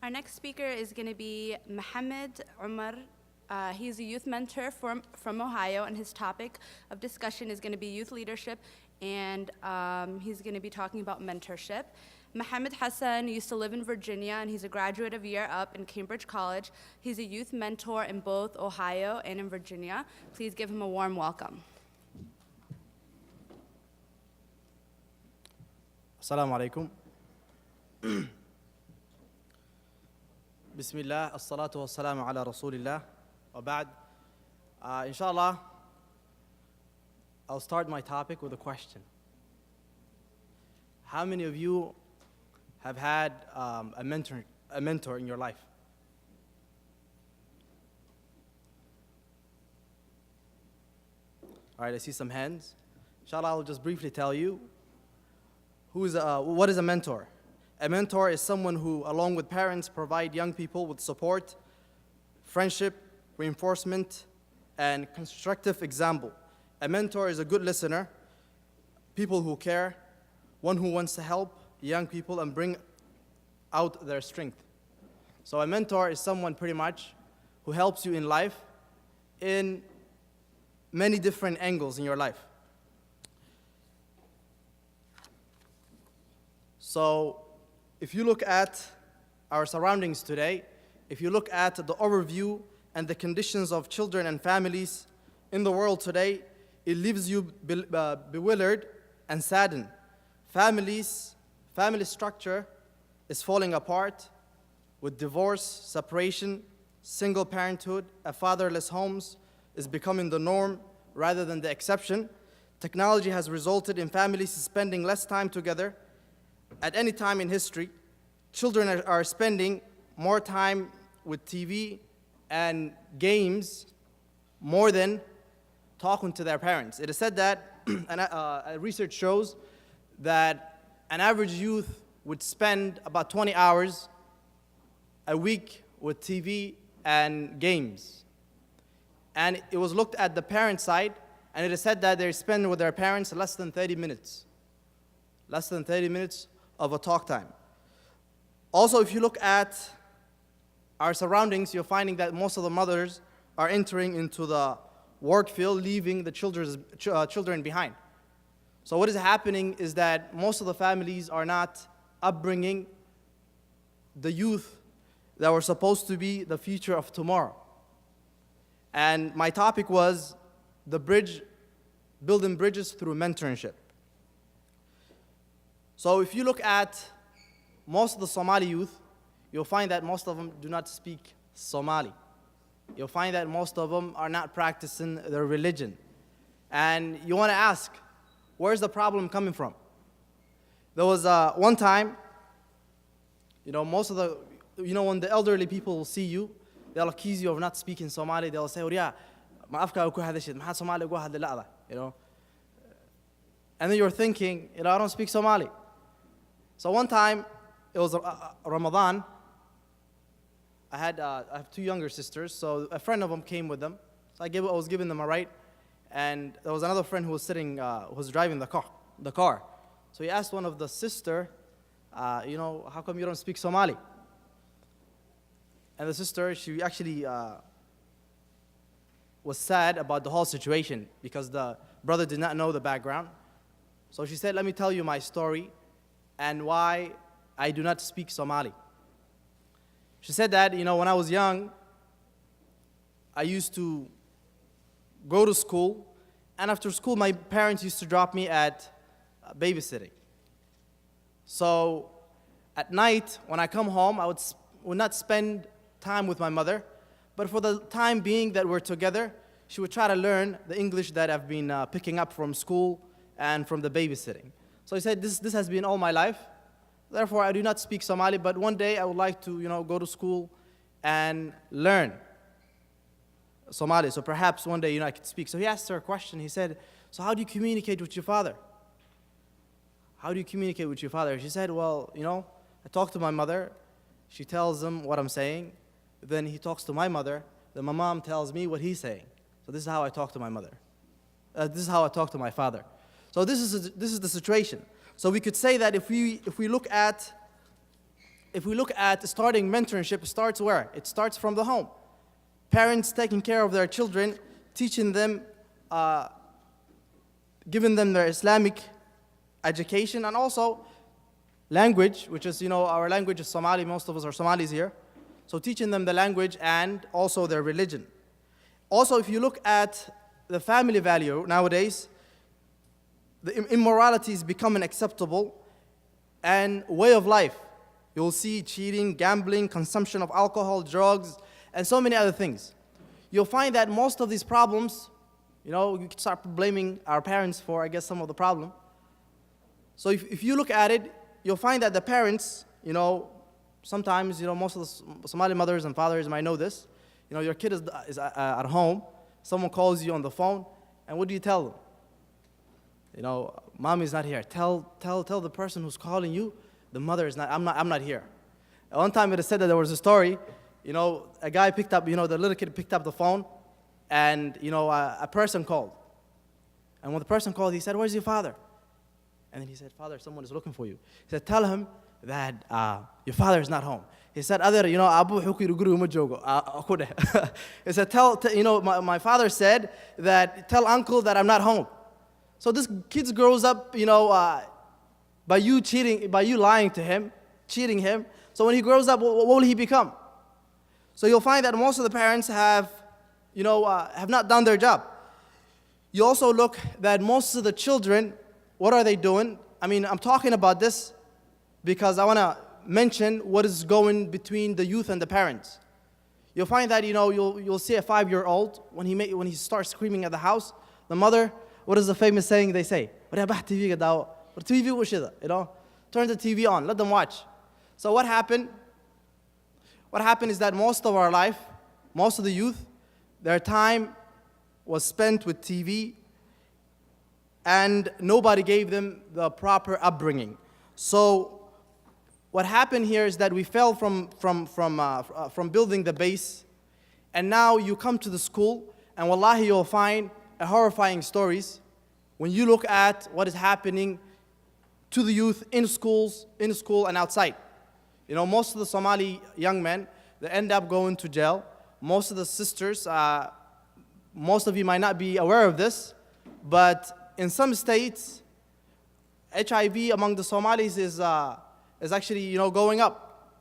Our next speaker is going to be Mahad Omar. He's a youth mentor from Ohio, and his topic of discussion is going to be youth leadership, and he's going to be talking about mentorship. Mohammed Hassan used to live in Virginia, and he's a graduate of Year Up in Cambridge College. He's a youth mentor in both Ohio and in Virginia. Please give him a warm welcome. Assalamu alaikum. Bismillah, as-salatu was-salamu ala rasulillah, wa ba'd. Inshallah, I'll start my topic with a question. How many of you have had a mentor in your life? All right, I see some hands. Inshallah, I'll just briefly tell you what is a mentor. A mentor is someone who, along with parents, provide young people with support, friendship, reinforcement, and constructive example. A mentor is a good listener, people who care, one who wants to help young people and bring out their strength. So a mentor is someone pretty much who helps you in life in many different angles in your life. So if you look at our surroundings today, if you look at the overview and the conditions of children and families in the world today, it leaves you bewildered and saddened. Family structure is falling apart with divorce, separation, single parenthood, fatherless homes is becoming the norm rather than the exception. Technology has resulted in families spending less time together. At any time in history, children are spending more time with TV and games more than talking to their parents. It is said that, research shows that an average youth would spend about 20 hours a week with TV and games. And it was looked at the parent side, and it is said that they spend with their parents less than 30 minutes. Less than 30 minutes of a talk time. Also, if you look at our surroundings, you're finding that most of the mothers are entering into the work field, leaving the children behind. So what is happening is that most of the families are not upbringing the youth that were supposed to be the future of tomorrow. And my topic was building bridges through mentorship. So if you look at most of the Somali youth, you'll find that most of them do not speak Somali. You'll find that most of them are not practicing their religion. And you want to ask, where's the problem coming from? There was one time, when the elderly people will see you, they'll accuse you of not speaking Somali. They'll say, ma afka ku hadashid, ma Somali ku hadla, And then you're thinking, I don't speak Somali. So one time, it was Ramadan. I have two younger sisters, so a friend of them came with them. So I was giving them a ride, and there was another friend who was driving the car. So he asked one of the sister, how come you don't speak Somali? And the sister, she actually was sad about the whole situation because the brother did not know the background. So she said, let me tell you my story and why I do not speak Somali. She said that, when I was young, I used to go to school, and after school, my parents used to drop me at babysitting. So at night, when I come home, I would not spend time with my mother, but for the time being that we're together, she would try to learn the English that I've been picking up from school and from the babysitting. So he said, this has been all my life. Therefore, I do not speak Somali, but one day I would like to, go to school and learn Somali. So perhaps one day, I could speak. So he asked her a question. He said, so how do you communicate with your father? How do you communicate with your father? She said, well, I talk to my mother. She tells him what I'm saying. Then he talks to my mother. Then my mom tells me what he's saying. So this is how I talk to my mother. This is how I talk to my father. So this is the situation. So we could say that if we look at if we look at starting mentorship, it starts where? It starts from the home. Parents taking care of their children, teaching them, giving them their Islamic education, and also language, which is, our language is Somali. Most of us are Somalis here. So teaching them the language and also their religion. Also, if you look at the family value nowadays, the immorality is becoming acceptable and way of life. You'll see cheating, gambling, consumption of alcohol, drugs, and so many other things. You'll find that most of these problems, you can start blaming our parents for, I guess, some of the problem. So if you look at it, you'll find that the parents, sometimes, most of the Somali mothers and fathers might know this. Your kid is at home, someone calls you on the phone, and what do you tell them? Mommy's not here. Tell the person who's calling you, the mother is not, I'm not here. At one time it is said that there was a story, a guy picked up, the little kid picked up the phone, and, a person called. And when the person called, he said, "Where's your father?" And then he said, "Father, someone is looking for you." He said, "Tell him that your father is not home." He said, Abu hukiri ma joogo. He said, my father said that, tell uncle that I'm not home. So this kid grows up, by you cheating, by you lying to him, cheating him. So when he grows up, what will he become? So you'll find that most of the parents have not done their job. You also look that most of the children, what are they doing? I'm talking about this because I want to mention what is going between the youth and the parents. You'll find that, you'll see a 5-year-old, when he starts screaming at the house, the mother, what is the famous saying they say? Turn the TV on, let them watch. So what happened? What happened is that most of our life, most of the youth, their time was spent with TV, and nobody gave them the proper upbringing. So what happened here is that we fell from building the base, and now you come to the school, and wallahi you'll find horrifying stories when you look at what is happening to the youth in school and outside. Most of the Somali young men, they end up going to jail. Most of the sisters, most of you might not be aware of this, but in some states, HIV among the Somalis is actually, going up.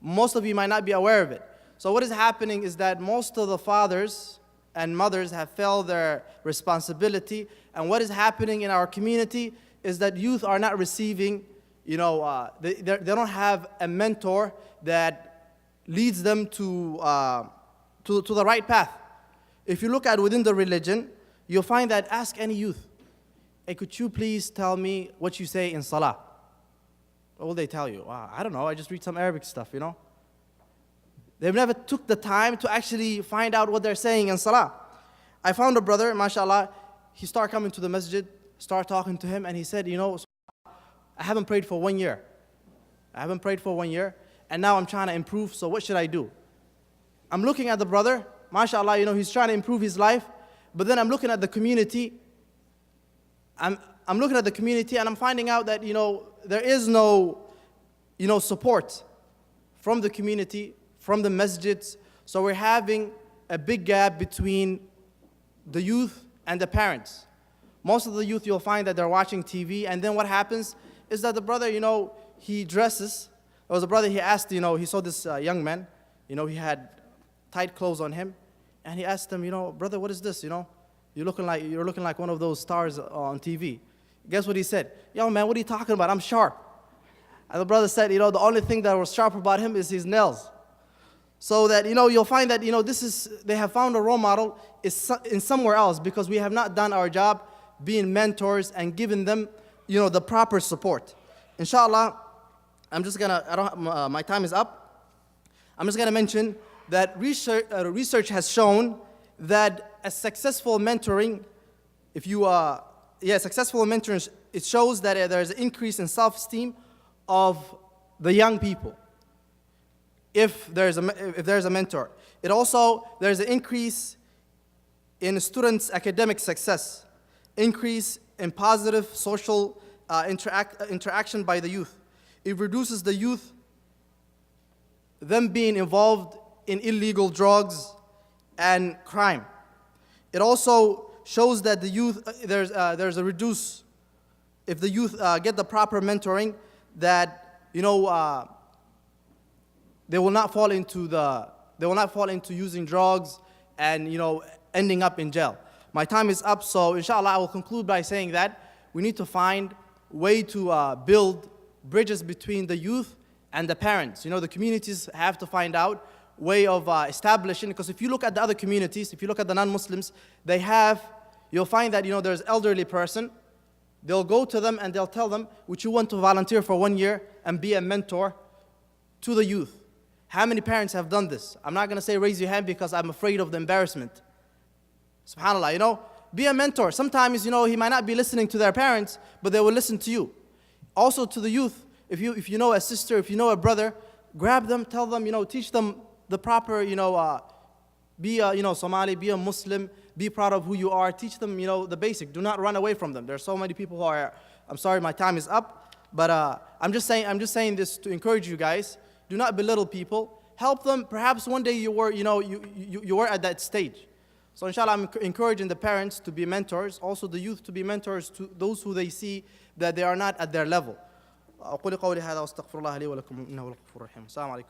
Most of you might not be aware of it. So what is happening is that most of the fathers and mothers have failed their responsibility, and what is happening in our community is that youth are not receiving, they don't have a mentor that leads them to the right path. If you look at within the religion, you'll find that ask any youth, "Hey, could you please tell me what you say in Salah?" What will they tell you? I don't know, I just read some Arabic stuff, They've never took the time to actually find out what they're saying in Salah. I found a brother, mashallah, he started coming to the masjid, started talking to him, and he said, I haven't prayed for 1 year. And now I'm trying to improve, so what should I do? I'm looking at the brother, mashallah, he's trying to improve his life, but then I'm looking at the community. I'm looking at the community, and I'm finding out that, there is no, support from the community, from the masjids. So we're having a big gap between the youth and the parents. Most of the youth, you'll find that they're watching TV, and then what happens is that the brother, he dresses. There was a brother, he asked, he saw this young man, he had tight clothes on him, and he asked him, "Brother, what is this, You're looking like one of those stars on TV." Guess what he said? "Yo, man, what are you talking about? I'm sharp." And the brother said, the only thing that was sharp about him is his nails. So that, you'll find that, they have found a role model in somewhere else, because we have not done our job being mentors and giving them, the proper support. Inshallah, my time is up. I'm just gonna mention that research has shown that a successful mentoring, successful mentoring, it shows that there's an increase in self-esteem of the young people. If there's a mentor. It also, there's an increase in students' academic success, increase in positive social interaction by the youth. It reduces the youth them being involved in illegal drugs and crime. It also shows that the youth, there's a reduce, if the youth get the proper mentoring, that, they will not fall into using drugs and, ending up in jail. My time is up, so inshallah I will conclude by saying that we need to find way to build bridges between the youth and the parents. The communities have to find out way of establishing, because if you look at the other communities, if you look at the non-Muslims, you'll find that, there's elderly person, they'll go to them and they'll tell them, would you want to volunteer for 1 year and be a mentor to the youth? How many parents have done this? I'm not going to say raise your hand because I'm afraid of the embarrassment. SubhanAllah, be a mentor. Sometimes, he might not be listening to their parents, but they will listen to you. Also to the youth, if you know a sister, if you know a brother, grab them, tell them, teach them the proper, be a, Somali, be a Muslim, be proud of who you are, teach them, the basic. Do not run away from them. There are so many people who are, I'm sorry, my time is up, but I'm just saying this to encourage you guys. Do not belittle people. Help them. Perhaps one day you were at that stage. So inshallah, I'm encouraging the parents to be mentors, also the youth to be mentors to those who they see that they are not at their level. أقول قولي هذا واستغفر الله لي ولكم إنه الغفور الرحيم. السلام عليكم.